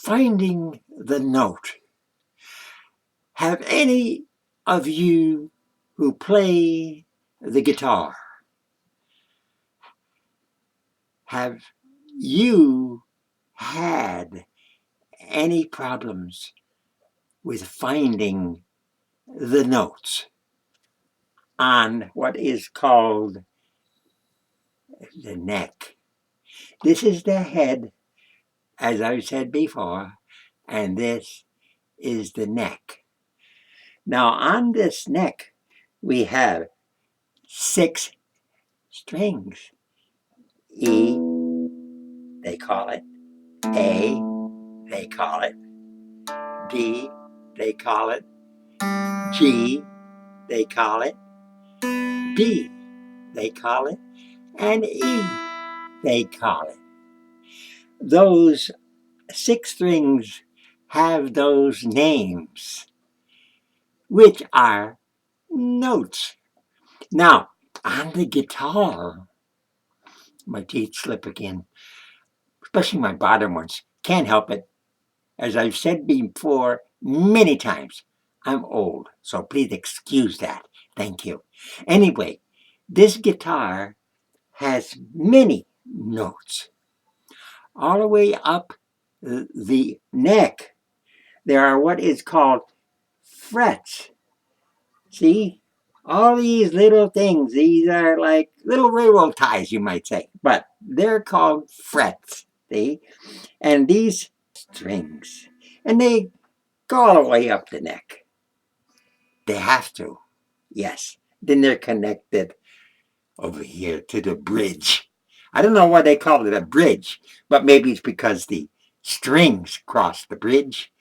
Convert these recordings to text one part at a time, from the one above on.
Finding the note. Have any of you who play the guitar, have you had any problems with finding the notes on what is called the neck? This is the head, as I've said before, and this is the neck. Now, on this neck, we have 6 strings. E, they call it. A, they call it. D, they call it. G, they call it. B, they call it. And E, they call it. Those 6 strings have those names, which are notes. Now, on the guitar, my teeth slip again, especially my bottom ones. Can't help it. As I've said before many times, I'm old, so please excuse that. Thank you. Anyway, this guitar has many notes. All the way up the neck, there are what is called frets. See? All these little things, these are like little railroad ties, you might say, but they're called frets. See? And these strings, and they go all the way up the neck. They have to, yes. Then they're connected over here to the bridge. I don't know why they call it a bridge, but maybe it's because the strings cross the bridge.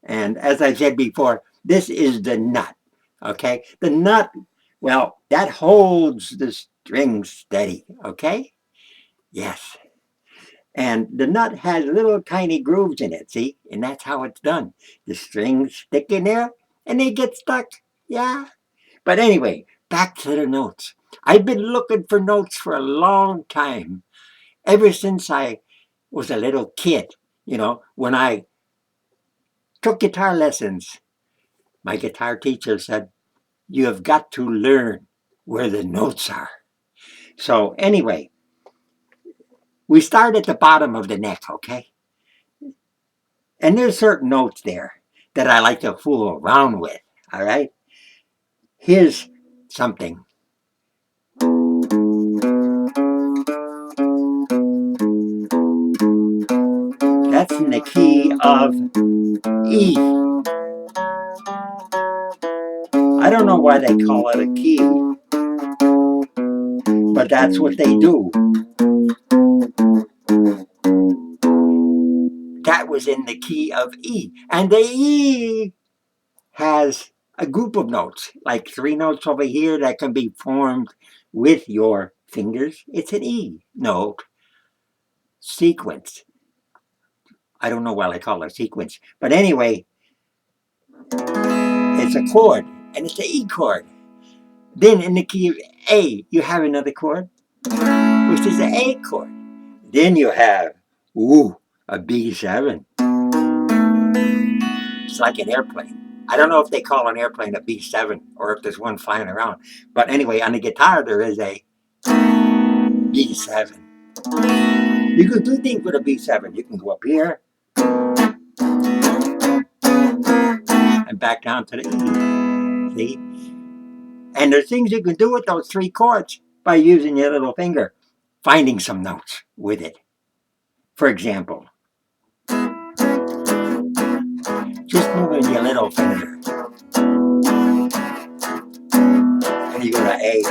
And as I said before, this is the nut, okay? The nut, well, that holds the strings steady, okay? Yes. And the nut has little tiny grooves in it, see? And that's how it's done. The strings stick in there and they get stuck. Yeah. But anyway, back to the notes. I've been looking for notes for a long time, ever since I was a little kid. You know, when I took guitar lessons, my guitar teacher said, you have got to learn where the notes are. So anyway, we start at the bottom of the neck, okay? And there's certain notes there that I like to fool around with, all right? Here's something. That's in the key of E. I don't know why they call it a key, but that's what they do. That was in the key of E. And the E has a group of notes, like 3 notes over here that can be formed with your fingers. It's an E note sequence. I don't know why they call it a sequence, but anyway, it's a chord, and it's an E chord. Then in the key of A, you have another chord, which is an A chord. Then you have, a B7. It's like an airplane. I don't know if they call an airplane a B7 or if there's one flying around. But anyway, on the guitar, there is a B7. You can do things with a B7. You can go up here and back down to the E. See? And there's things you can do with those 3 chords by using your little finger, finding some notes with it. For example, just moving your little finger. And you go to A.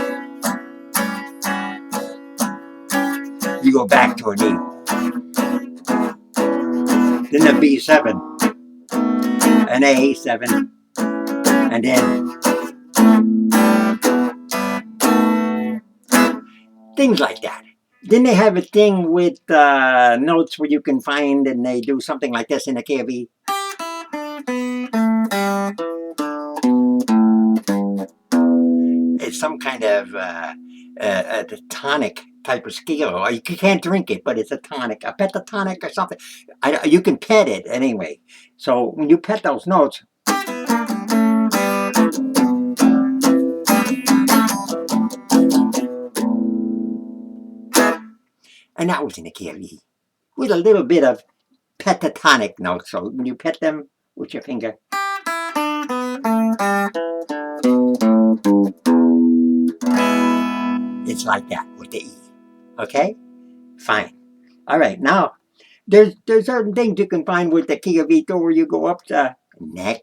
You go back to an E. Then the B7, an A7, and then things like that. Then they have a thing with notes where you can find, and they do something like this in the key of E. It's some kind of a tonic type of scale. Or you can't drink it, but it's a tonic, a pentatonic or something. You can pet it anyway. So when you pet those notes, and that was in the key of E, with a little bit of pentatonic notes. So when you pet them with your finger, it's like that with the E. Okay? Fine. All right. Now, there's certain things you can find with the key of E too, where you go up the neck.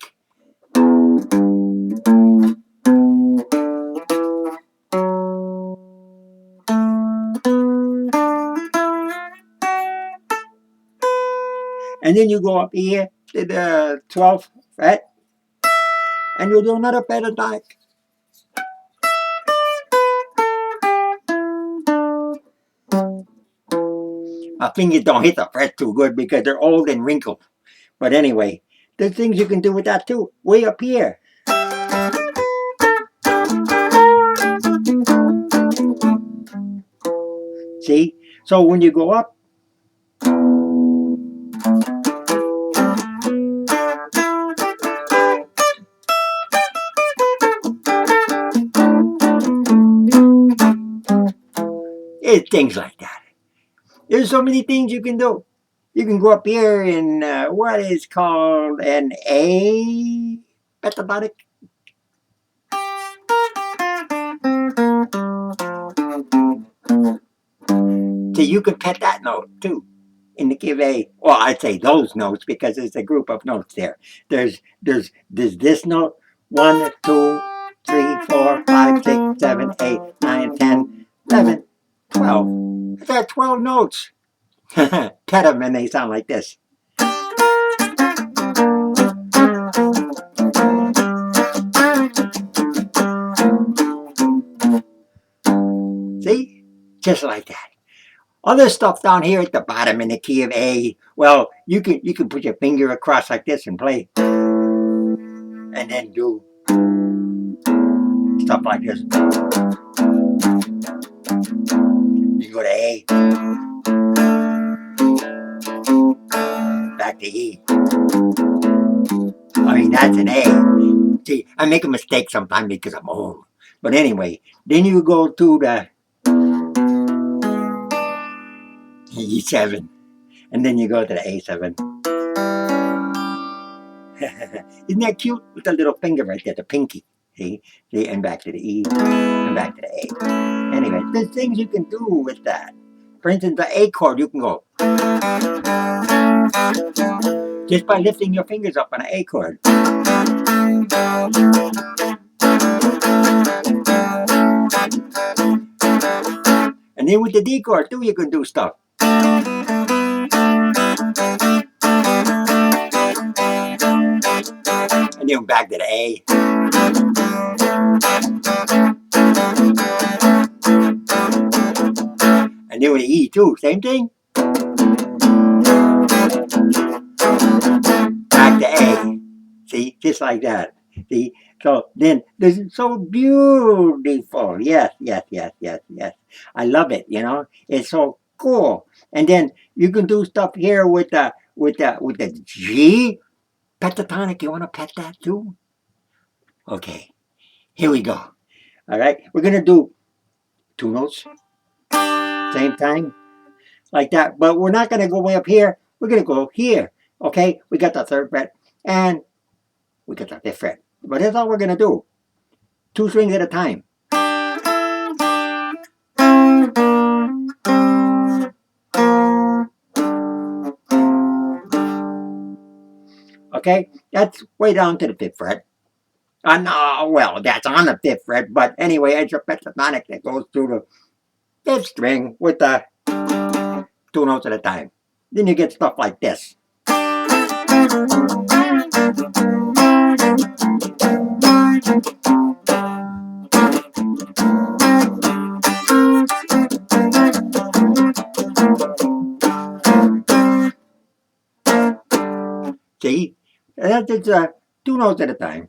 And then you go up here to the 12th fret, and you do another pentatonic. My fingers don't hit the fret too good because they're old and wrinkled. But anyway, there's things you can do with that too. Way up here. See? So when you go up, it's things like that. There's so many things you can do. You can go up here in what is called an A pentatonic. So you can pet that note too in the key of A. Well, I'd say those notes because there's a group of notes there. There's this note 1, 2, 3, 4, 5, 6, 7, 8, 9, 10, 11, 12. There are 12 notes. Pet them and they sound like this. See? Just like that. Other stuff down here at the bottom in the key of A, well, you can put your finger across like this and play. And then do stuff like this. You go to A, back to E. I mean, that's an A. See, I make a mistake sometimes because I'm old. But anyway, then you go to the E7. And then you go to the A7. Isn't that cute? With the little finger right there, the pinky. See? See? And back to the E. And back to the A. Anyway, there's things you can do with that. For instance, the A chord, you can go just by lifting your fingers up on an A chord. And then with the D chord too, you can do stuff. And then back to the A. And then with the E too, same thing. Back to A. See, just like that. See, so then this is so beautiful. Yes, yes, yes, yes, yes. I love it. You know, it's so cool. And then you can do stuff here with the G pentatonic. You want to pet that too? Okay, here we go. All right, we're gonna do 2 notes, same time, like that. But we're not gonna go way up here. We're gonna go here. Okay, we got the 3rd fret and we got the 5th fret. But that's all we're gonna do. 2 strings at a time. Okay, that's way down to the 5th fret. No, well, that's on the 5th fret, but anyway, it's a pentatonic that goes through the 5th string with the 2 notes at a time. Then you get stuff like this. See? That's just 2 notes at a time.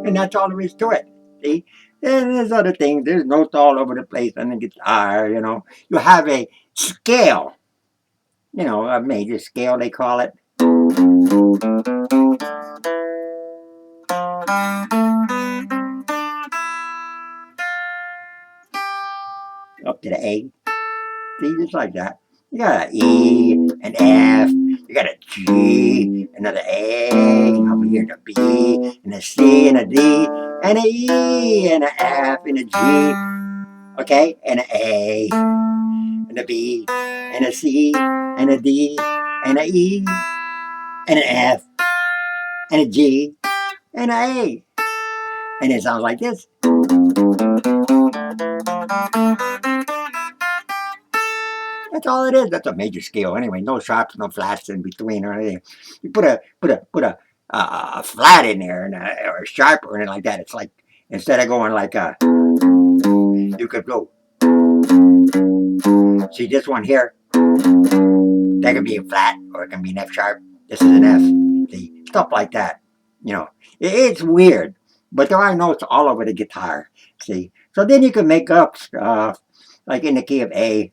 And that's all there is to it. See? And there's other things. There's notes all over the place on the guitar, you know. You have a scale, you know, a major scale, they call it. Up to the A. See, just like that. You got an E, an F, you got a G, another A, over here the B, and a C, and a D, and a E, and a F, and a G, okay, and an A, and a B, and a C, and a D, and a E, and an F, and a G, and an A. And it sounds like this. That's all it is. That's a major scale anyway. No sharps, no flats in between or anything. You put a flat in there and or a sharp or anything like that. It's like instead of going like you could go. See this one here? That could be a flat or it can be an F sharp. This is an F. See stuff like that. You know, it's weird, but there are notes all over the guitar. See, so then you can make up stuff like in the key of A.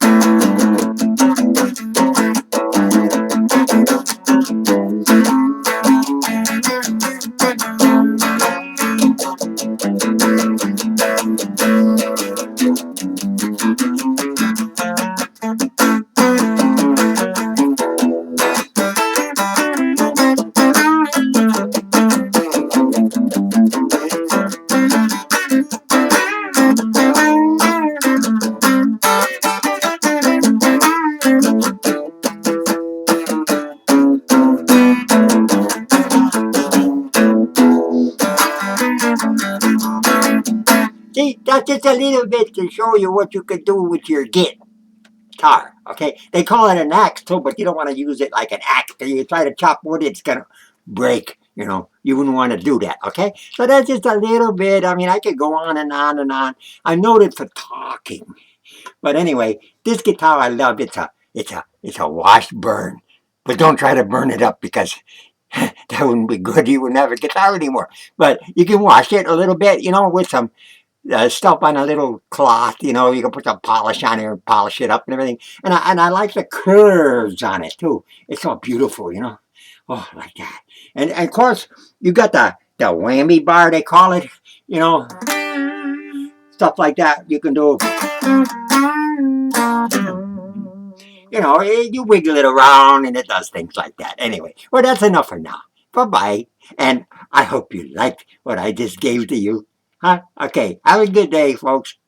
See, that's just a little bit to show you what you can do with your guitar. Okay, they call it an axe too, but you don't want to use it like an axe. Because you try to chop wood, it's gonna break. You know, you wouldn't want to do that. Okay, so that's just a little bit. I mean, I could go on and on and on. I'm noted for talking, but anyway, this guitar I love. It's a wash burn, but don't try to burn it up because that wouldn't be good. You wouldn't have a guitar anymore. But you can wash it a little bit, you know, with some stuff on a little cloth. You know, you can put some polish on it and polish it up and everything. And I like the curves on it too. It's so beautiful, you know. Oh, like that. And of course, you got the whammy bar they call it. You know, stuff like that. You can do. You know, you wiggle it around and it does things like that. Anyway, well, that's enough for now. Bye bye. And I hope you liked what I just gave to you. Huh? Okay. Have a good day, folks.